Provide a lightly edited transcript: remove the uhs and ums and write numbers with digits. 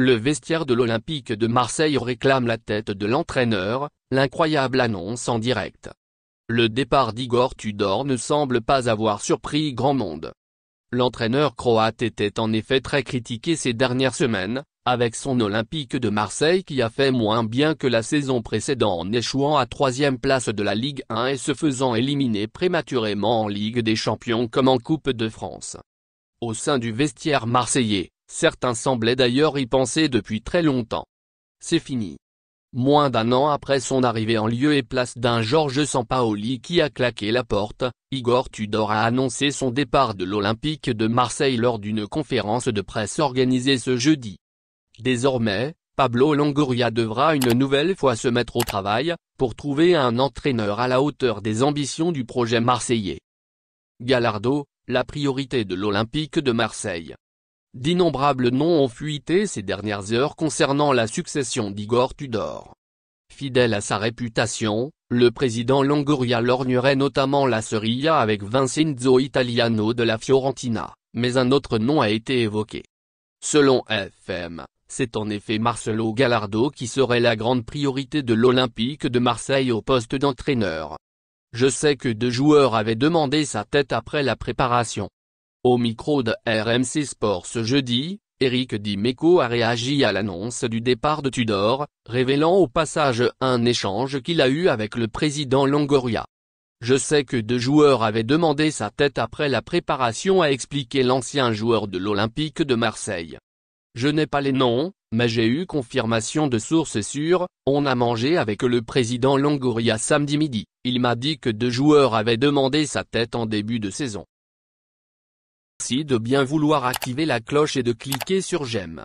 Le vestiaire de l'Olympique de Marseille réclame la tête de l'entraîneur, l'incroyable annonce en direct. Le départ d'Igor Tudor ne semble pas avoir surpris grand monde. L'entraîneur croate était en effet très critiqué ces dernières semaines, avec son Olympique de Marseille qui a fait moins bien que la saison précédente en échouant à 3e place de la Ligue 1 et se faisant éliminer prématurément en Ligue des Champions comme en Coupe de France. Au sein du vestiaire marseillais, certains semblaient d'ailleurs y penser depuis très longtemps. C'est fini. Moins d'un an après son arrivée en lieu et place d'un Georges Sampaoli qui a claqué la porte, Igor Tudor a annoncé son départ de l'Olympique de Marseille lors d'une conférence de presse organisée ce jeudi. Désormais, Pablo Longoria devra une nouvelle fois se mettre au travail, pour trouver un entraîneur à la hauteur des ambitions du projet marseillais. Gallardo, la priorité de l'Olympique de Marseille. D'innombrables noms ont fuité ces dernières heures concernant la succession d'Igor Tudor. Fidèle à sa réputation, le président Longoria lorgnerait notamment la Serie A avec Vincenzo Italiano de la Fiorentina, mais un autre nom a été évoqué. Selon FM, c'est en effet Marcelo Gallardo qui serait la grande priorité de l'Olympique de Marseille au poste d'entraîneur. Je sais que 2 joueurs avaient demandé sa tête après la préparation. Au micro de RMC Sport ce jeudi, Eric Dimeco a réagi à l'annonce du départ de Tudor, révélant au passage un échange qu'il a eu avec le président Longoria. Je sais que 2 joueurs avaient demandé sa tête après la préparation, a expliqué l'ancien joueur de l'Olympique de Marseille. Je n'ai pas les noms, mais j'ai eu confirmation de sources sûres, on a mangé avec le président Longoria samedi midi, il m'a dit que 2 joueurs avaient demandé sa tête en début de saison. Merci de bien vouloir activer la cloche et de cliquer sur j'aime.